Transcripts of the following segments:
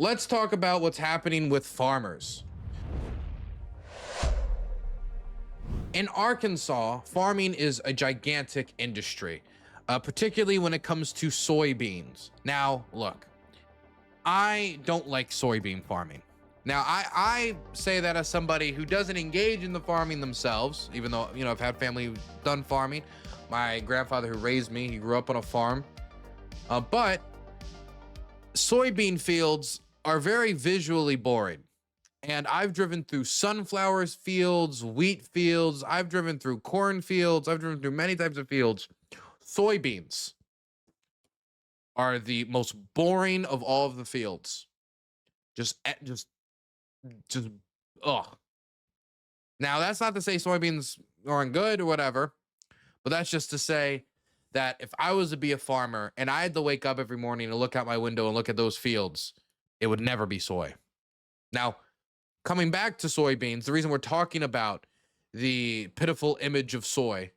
let's talk about what's happening with farmers. In Arkansas, farming is a gigantic industry, particularly when it comes to soybeans. Now, look, I don't like soybean farming. Now, I say that as somebody who doesn't engage in the farming themselves, even though, you know, I've had family who's done farming. My grandfather who raised me, he grew up on a farm. But soybean fields are very visually boring. And I've driven through sunflower fields, wheat fields. I've driven through corn fields. I've driven through many types of fields. Soybeans are the most boring of all of the fields. Just ugh. Now, that's not to say soybeans aren't good or whatever, but that's just to say that if I was to be a farmer and I had to wake up every morning and look out my window and look at those fields, it would never be soy. Now, coming back to soybeans, the reason we're talking about the pitiful image of soy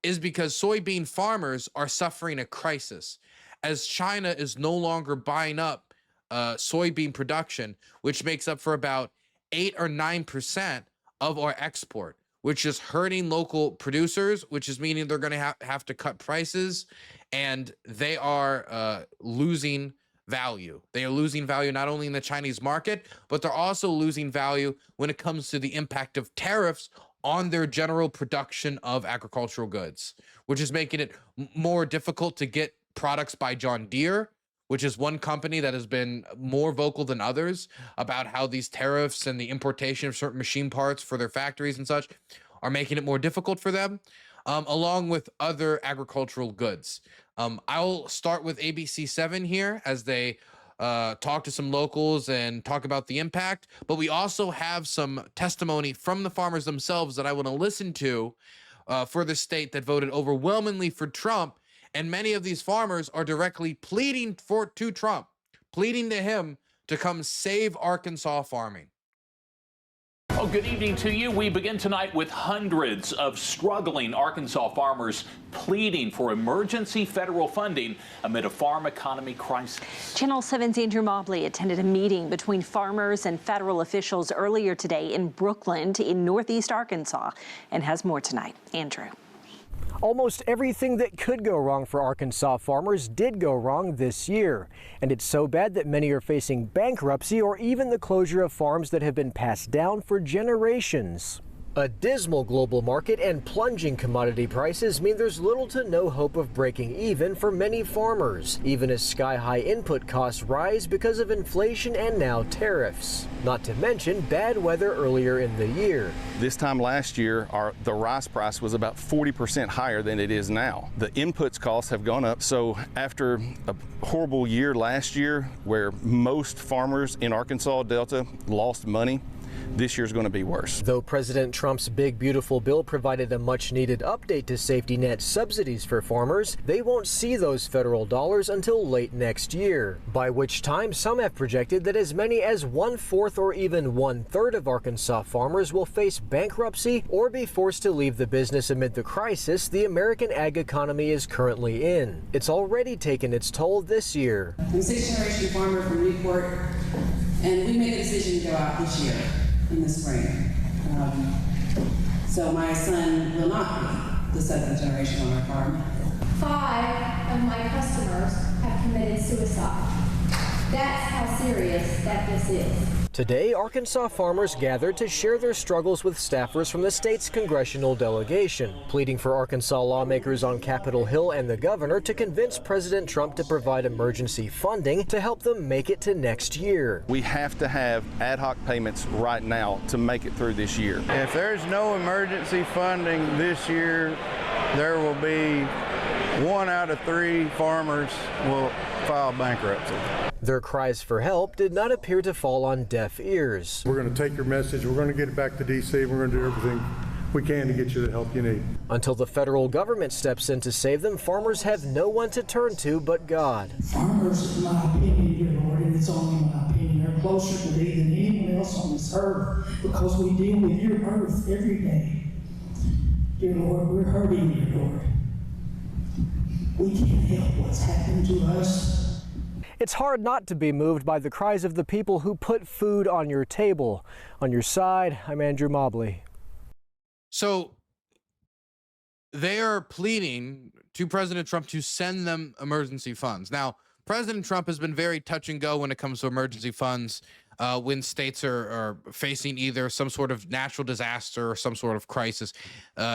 is because soybean farmers are suffering a crisis as China is no longer buying up soybean production, which makes up for about 8 or 9% of our export, which is hurting local producers, which is meaning they're going to have to cut prices, and they are losing value. They are losing value not only in the Chinese market, but they're also losing value when it comes to the impact of tariffs on their general production of agricultural goods, which is making it more difficult to get products by John Deere, which is one company that has been more vocal than others about how these tariffs and the importation of certain machine parts for their factories and such are making it more difficult for them, along with other agricultural goods. I'll start with ABC7 here as they talk to some locals and talk about the impact, but we also have some testimony from the farmers themselves that I want to listen to for the state that voted overwhelmingly for Trump. And many of these farmers are directly pleading to Trump, pleading to him to come save Arkansas farming. Oh, good evening to you. We begin tonight with hundreds of struggling Arkansas farmers pleading for emergency federal funding amid a farm economy crisis. Channel 7's Andrew Mobley attended a meeting between farmers and federal officials earlier today in Brookland in northeast Arkansas and has more tonight. Andrew. Almost everything that could go wrong for Arkansas farmers did go wrong this year. And it's so bad that many are facing bankruptcy or even the closure of farms that have been passed down for generations. A dismal global market and plunging commodity prices mean there's little to no hope of breaking even for many farmers, even as sky-high input costs rise because of inflation and now tariffs. Not to mention bad weather earlier in the year. This time last year, the rice price was about 40% higher than it is now. The inputs costs have gone up, so after a horrible year last year where most farmers in Arkansas Delta lost money, this year's going to be worse. Though President Trump's big, beautiful bill provided a much-needed update to safety net subsidies for farmers, they won't see those federal dollars until late next year, by which time some have projected that as many as 1/4 or even 1/3 of Arkansas farmers will face bankruptcy or be forced to leave the business amid the crisis the American ag economy is currently in. It's already taken its toll this year. I'm a sixth-generation farmer from Newport, and we made a decision to go out this year. In the spring. So my son will not be the 7th generation on our farm. 5 of my customers have committed suicide. That's how serious that this is. Today, Arkansas farmers gathered to share their struggles with staffers from the state's congressional delegation, pleading for Arkansas lawmakers on Capitol Hill and the governor to convince President Trump to provide emergency funding to help them make it to next year. We have to have ad hoc payments right now to make it through this year. If there's no emergency funding this year, there will be 1 out of 3 farmers will file bankruptcy. Their cries for help did not appear to fall on deaf ears. We're going to take your message, we're going to get it back to D.C., we're going to do everything we can to get you the help you need. Until the federal government steps in to save them, farmers have no one to turn to but God. Farmers, in my opinion, dear Lord, and it's only my opinion, are closer to thee than anyone else on this earth because we deal with your earth every day. Dear Lord, we're hurting, dear Lord. We can't help what's happened to us. It's hard not to be moved by the cries of the people who put food on your table. On your side, I'm Andrew Mobley. So they are pleading to President Trump to send them emergency funds. Now, President Trump has been very touch and go when it comes to emergency funds when states are facing either some sort of natural disaster or some sort of crisis,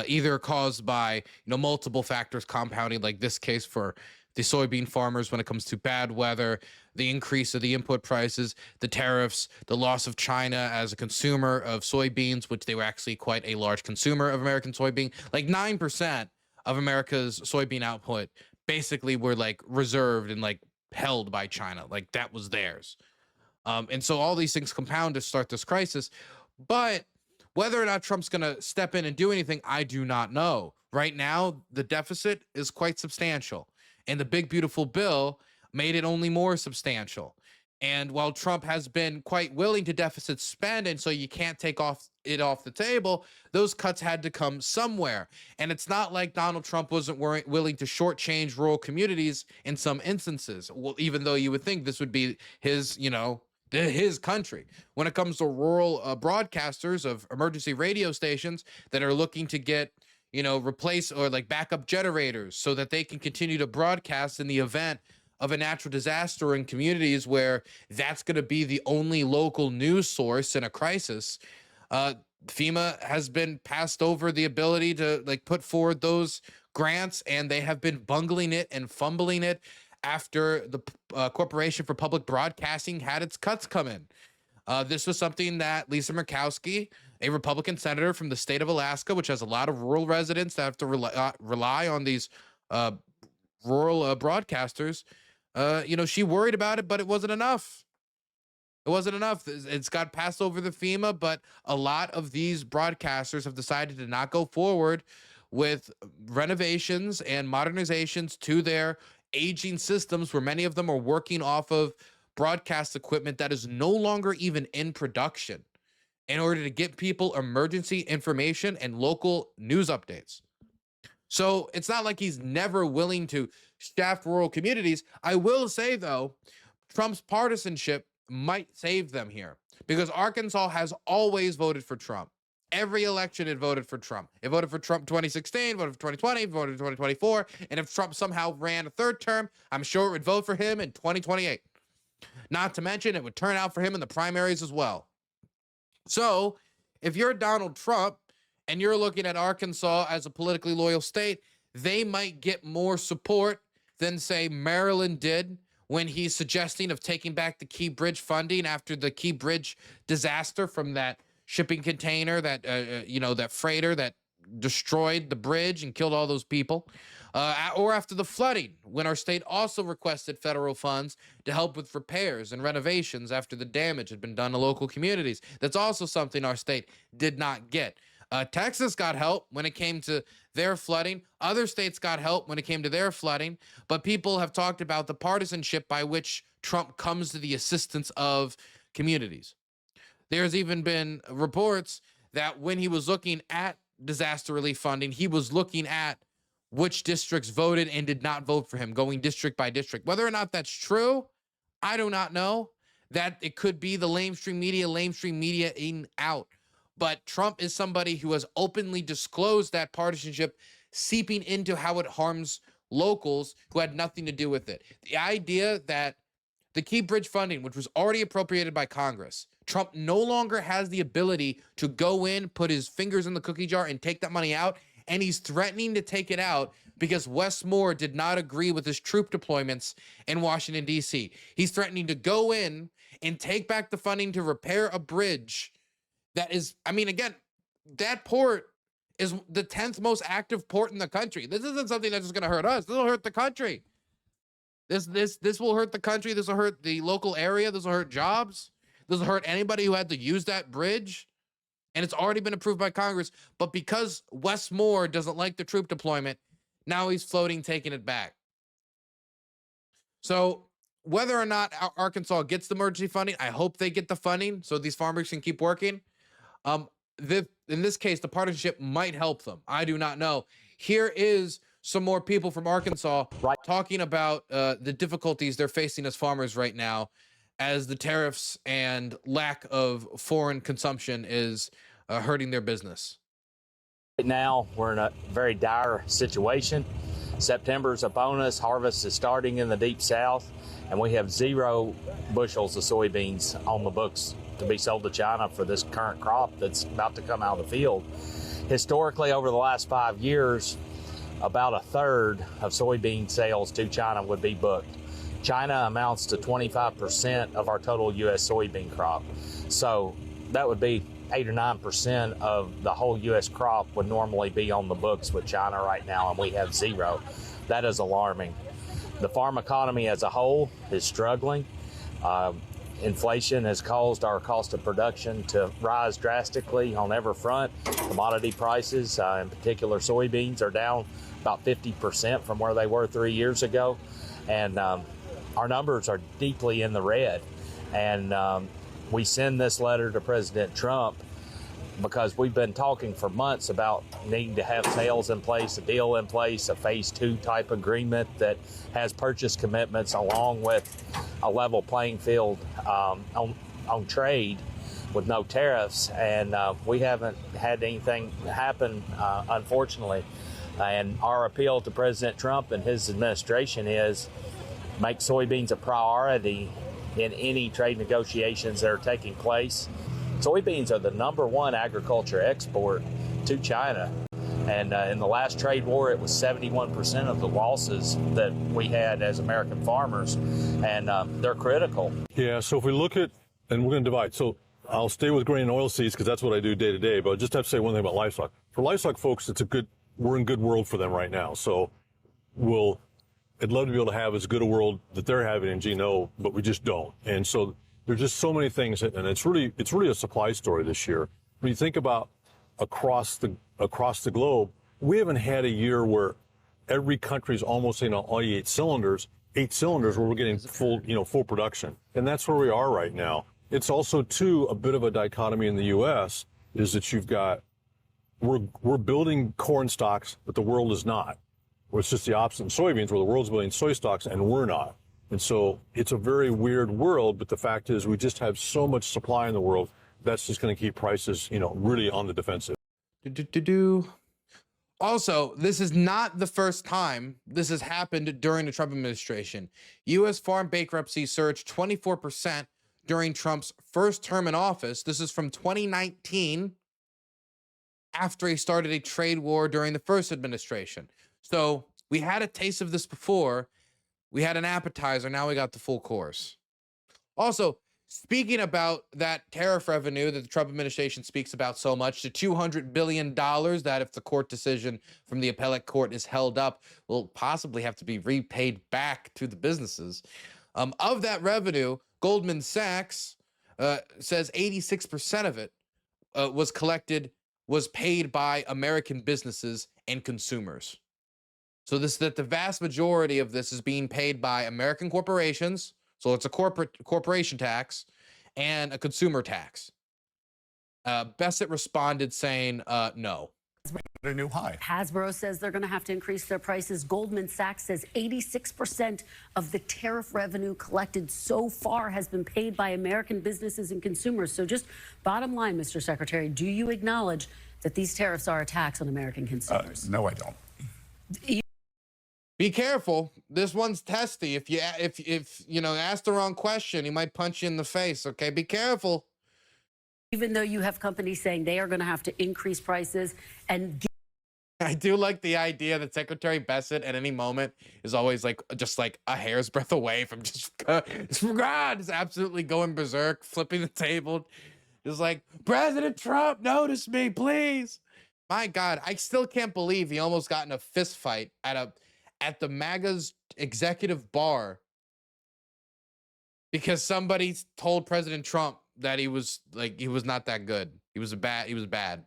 either caused by multiple factors compounding, like this case for the soybean farmers when it comes to bad weather, the increase of the input prices, the tariffs, the loss of China as a consumer of soybeans, which they were actually quite a large consumer of American soybean. Like 9% of America's soybean output basically were like reserved and like held by China, like that was theirs. And so all these things compound to start this crisis. But whether or not Trump's going to step in and do anything, I do not know. Right now, the deficit is quite substantial. And the big, beautiful bill made it only more substantial. And while Trump has been quite willing to deficit spend, and so you can't take it off the table, those cuts had to come somewhere. And it's not like Donald Trump wasn't willing to shortchange rural communities in some instances. Well, even though you would think this would be his, his country. When it comes to rural broadcasters of emergency radio stations that are looking to get, replace or like backup generators so that they can continue to broadcast in the event of a natural disaster in communities where that's going to be the only local news source in a crisis, FEMA has been passed over the ability to like put forward those grants, and they have been bungling it and fumbling it after the Corporation for Public Broadcasting had its cuts come in. This was something that Lisa Murkowski, a Republican senator from the state of Alaska, which has a lot of rural residents that have to rely on these rural broadcasters, she worried about it, but it wasn't enough. It wasn't enough. It's got passed over the FEMA, but a lot of these broadcasters have decided to not go forward with renovations and modernizations to their aging systems, where many of them are working off of broadcast equipment that is no longer even in production, in order to get people emergency information and local news updates. So it's not like he's never willing to shaft rural communities. I will say, though, Trump's partisanship might save them here, because Arkansas has always voted for Trump. Every election it voted for Trump. It voted for Trump 2016, voted for 2020, voted for 2024. And if Trump somehow ran a third term, I'm sure it would vote for him in 2028. Not to mention, it would turn out for him in the primaries as well. So if you're Donald Trump and you're looking at Arkansas as a politically loyal state, they might get more support than, say, Maryland did when he's suggesting of taking back the Key Bridge funding after the Key Bridge disaster from that shipping container, that, that freighter that destroyed the bridge and killed all those people. Or after the flooding, when our state also requested federal funds to help with repairs and renovations after the damage had been done to local communities. That's also something our state did not get. Texas got help when it came to their flooding. Other states got help when it came to their flooding. But people have talked about the partisanship by which Trump comes to the assistance of communities. There's even been reports that when he was looking at disaster relief funding, he was looking at which districts voted and did not vote for him, going district by district. Whether or not that's true, I do not know. That it could be the lamestream media in out. But Trump is somebody who has openly disclosed that partisanship seeping into how it harms locals who had nothing to do with it. The idea that the Key Bridge funding, which was already appropriated by Congress, Trump no longer has the ability to go in, put his fingers in the cookie jar and take that money out. And he's threatening to take it out because Wes Moore did not agree with his troop deployments in Washington, D.C. He's threatening to go in and take back the funding to repair a bridge that is, again, that port is the 10th most active port in the country. This isn't something that's just going to hurt us. This will hurt the country. This will hurt the country. This will hurt the local area. This will hurt jobs. This will hurt anybody who had to use that bridge. And it's already been approved by Congress. But because Wes Moore doesn't like the troop deployment, now he's floating, taking it back. So whether or not Arkansas gets the emergency funding, I hope they get the funding so these farmers can keep working. In this case, the partisanship might help them. I do not know. Here is some more people from Arkansas talking about the difficulties they're facing as farmers right now, as the tariffs and lack of foreign consumption is hurting their business. Right now, we're in a very dire situation. September's upon us, harvest is starting in the deep south, and we have 0 bushels of soybeans on the books to be sold to China for this current crop that's about to come out of the field. Historically, over the last 5 years, about a third of soybean sales to China would be booked. China amounts to 25% of our total U.S. soybean crop. So that would be 8 or 9% of the whole U.S. crop would normally be on the books with China right now, and we have 0. That is alarming. The farm economy as a whole is struggling. Inflation has caused our cost of production to rise drastically on every front. Commodity prices, in particular soybeans, are down about 50% from where they were 3 years ago. And our numbers are deeply in the red. And we send this letter to President Trump because we've been talking for months about needing to have sales in place, a deal in place, a phase 2 type agreement that has purchase commitments along with a level playing field on trade with no tariffs. And we haven't had anything happen, unfortunately. And our appeal to President Trump and his administration is make soybeans a priority in any trade negotiations that are taking place. Soybeans are the #1 agriculture export to China. And in the last trade war, it was 71% of the losses that we had as American farmers. And they're critical. Yeah, so if we look at, and we're going to divide. So I'll stay with grain and oilseeds because that's what I do day to day. But I just have to say one thing about livestock. For livestock folks, we're in good world for them right now. So I'd love to be able to have as good a world that they're having in GNO, but we just don't. And so there's just so many things, and it's really a supply story this year. When you think about across the globe, we haven't had a year where every country's almost on all 8 cylinders where we're getting full production. And that's where we are right now. It's also too a bit of a dichotomy in the US is that we're building corn stocks, but the world is not. Well, it's just the opposite in soybeans, where the world's building soy stocks and we're not. And so it's a very weird world, but the fact is we just have so much supply in the world, that's just going to keep prices, really on the defensive. Also, this is not the first time this has happened during the Trump administration. U.S. farm bankruptcy surged 24% during Trump's first term in office. This is from 2019, after he started a trade war during the first administration. So we had a taste of this before. We had an appetizer. Now we got the full course. Also, speaking about that tariff revenue that the Trump administration speaks about so much, the $200 billion that if the court decision from the appellate court is held up, will possibly have to be repaid back to the businesses. Of that revenue, Goldman Sachs says 86% of it was paid by American businesses and consumers. So that the vast majority of this is being paid by American corporations. So it's a corporation tax and a consumer tax. Bessett responded saying no. A new high. Hasbro says they're going to have to increase their prices. Goldman Sachs says 86% of the tariff revenue collected so far has been paid by American businesses and consumers. So just bottom line, Mr. Secretary, do you acknowledge that these tariffs are a tax on American consumers? No, I don't. Be careful. This one's testy. If you ask the wrong question, he might punch you in the face. Okay, be careful. Even though you have companies saying they are going to have to increase prices and. I do like the idea that Secretary Bessett at any moment is always just a hair's breadth away from just absolutely going berserk, flipping the table, just like, President Trump, notice me, please. My God, I still can't believe he almost got in a fist fight at the MAGA's executive bar because somebody told President Trump that he was not that good. He was bad.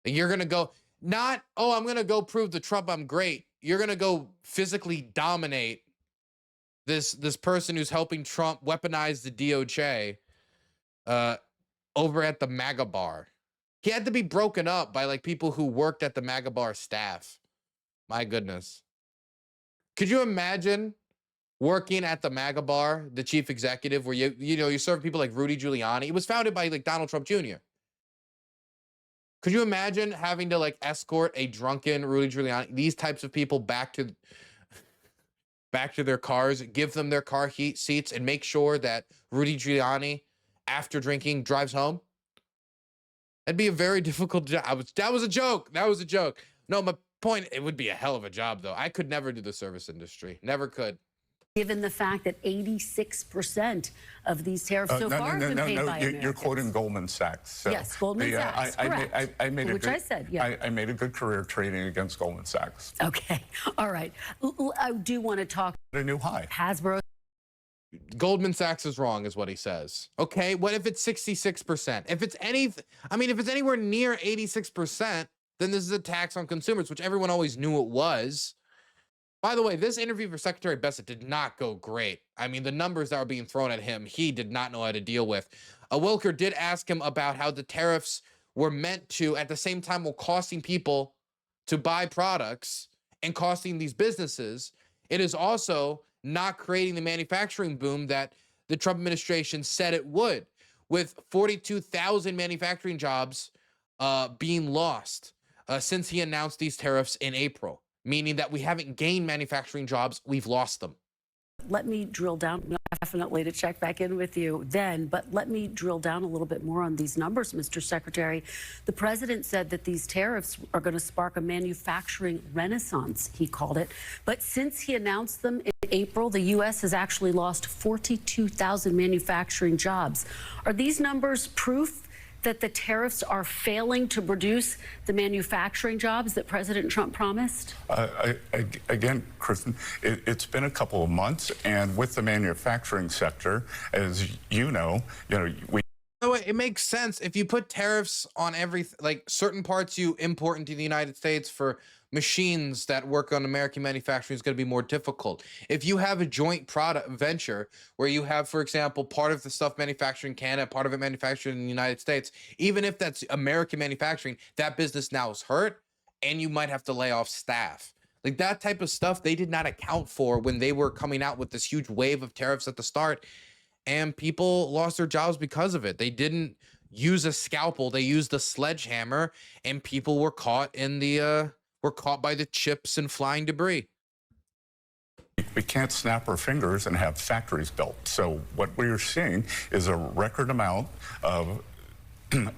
And you're going to go, I'm going to go prove to Trump I'm great. You're going to go physically dominate this person who's helping Trump weaponize the DOJ over at the MAGA bar. He had to be broken up by people who worked at the MAGA bar staff. My goodness. Could you imagine working at the MAGA bar, the chief executive, where you serve people like Rudy Giuliani? It was founded by like Donald Trump Jr. Could you imagine having to like escort a drunken Rudy Giuliani, these types of people back to their cars, give them their car seats, and make sure that Rudy Giuliani, after drinking, drives home? That'd be a very difficult job. That was a joke. That was a joke. No, my point, it would be a hell of a job, though. I could never do the service industry. Never could. Given the fact that 86% of these tariffs so far have been paid by Americans. You're quoting Goldman Sachs. So yes, Goldman Sachs, correct. I made Which I said, yeah. I made a good career trading against Goldman Sachs. Okay, all right. I do want to talk. A new high. Hasbro. Goldman Sachs is wrong, is what he says. Okay, what if it's 66%? If it's if it's anywhere near 86%, then this is a tax on consumers, which everyone always knew it was. By the way, this interview for Secretary Bessent did not go great. I mean, the numbers that were being thrown at him, he did not know how to deal with. Wilker did ask him about how the tariffs were meant to, at the same time, while costing people to buy products and costing these businesses, it is also not creating the manufacturing boom that the Trump administration said it would, with 42,000 manufacturing jobs being lost since he announced these tariffs in April. Meaning that we haven't gained manufacturing jobs, we've lost them. Let me drill down, definitely to check back in with you then, but let me drill down a little bit more on these numbers, Mr. Secretary. The president said that these tariffs are going to spark a manufacturing renaissance, he called it. But since he announced them in April, the U.S. has actually lost 42,000 manufacturing jobs. Are these numbers proof that the tariffs are failing to produce the manufacturing jobs that President Trump promised? Again, Kristen, it's been a couple of months, and with the manufacturing sector, as you know, we. By the way, it makes sense if you put tariffs on like certain parts you import into the United States for machines that work on American manufacturing is going to be more difficult. If you have a joint product venture where you have, for example, part of the stuff manufactured in Canada, part of it manufactured in the United States, even if that's American manufacturing, that business now is hurt and you might have to lay off staff. Like that type of stuff they did not account for when they were coming out with this huge wave of tariffs at the start, and people lost their jobs because of it. They didn't use a scalpel, they used a sledgehammer, and people were caught in the were caught by the chips and flying debris. We can't snap our fingers and have factories built. So what we're seeing is a record amount of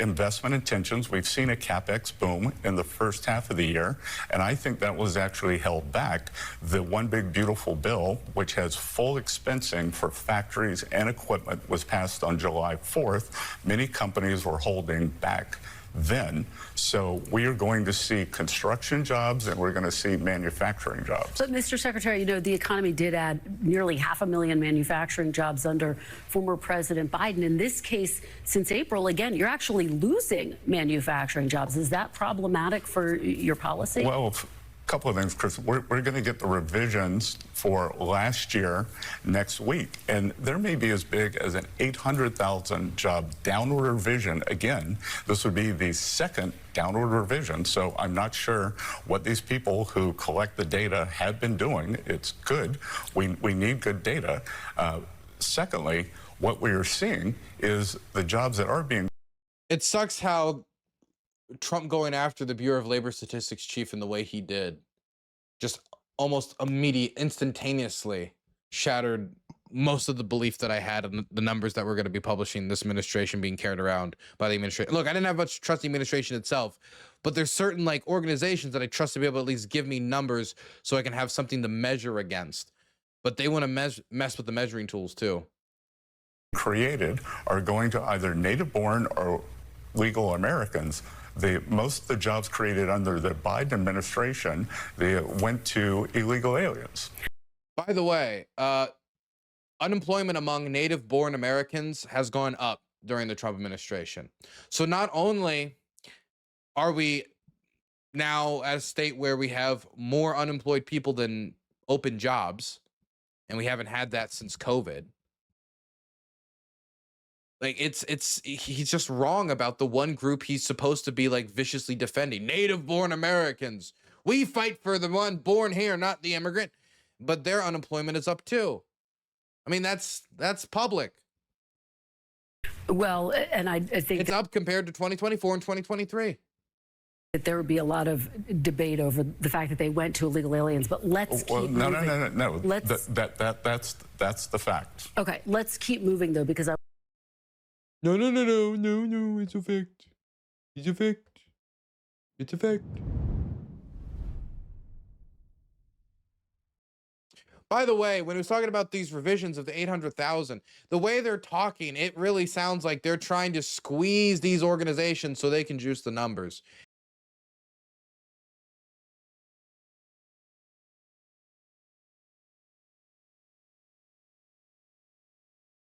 investment intentions. We've seen a CapEx boom in the first half of the year, and I think that was actually held back. The One Big Beautiful Bill, which has full expensing for factories and equipment, was passed on July 4th. Many companies were holding back then. So we are going to see construction jobs and we're going to see manufacturing jobs. But Mr. Secretary, the economy did add nearly 500,000 manufacturing jobs under former President Biden. In this case, since April, again, you're actually losing manufacturing jobs. Is that problematic for your policy? Well, couple of things, Chris. We're going to get the revisions for last year next week, and there may be as big as an 800,000 job downward revision. Again, this would be the second downward revision, so I'm not sure what these people who collect the data have been doing. It's good. We need good data. Secondly, what we are seeing is the jobs that are being. It sucks how Trump going after the Bureau of Labor Statistics chief in the way he did, just almost instantaneously shattered most of the belief that I had in the numbers that we're going to be publishing, this administration being carried around by the administration. Look, I didn't have much trust in the administration itself, but there's certain like organizations that I trust to be able to at least give me numbers so I can have something to measure against. But they want to mess with the measuring tools too. Created are going to either native-born or legal Americans. Most of the jobs created under the Biden administration, they went to illegal aliens. By the way, unemployment among native-born Americans has gone up during the Trump administration. So not only are we now at a state where we have more unemployed people than open jobs, and we haven't had that since COVID. Like he's just wrong about the one group he's supposed to be like viciously defending. Native-born Americans. We fight for the one born here, not the immigrant, but their unemployment is up too. I mean, that's public. Well, and I think it's up compared to 2024 and 2023. That there would be a lot of debate over the fact that they went to illegal aliens, but let's keep moving. No. That's the fact. Okay, let's keep moving though, because No, it's a fact. It's a fact. It's a fact. By the way, when he was talking about these revisions of the 800,000, the way they're talking, it really sounds like they're trying to squeeze these organizations so they can juice the numbers.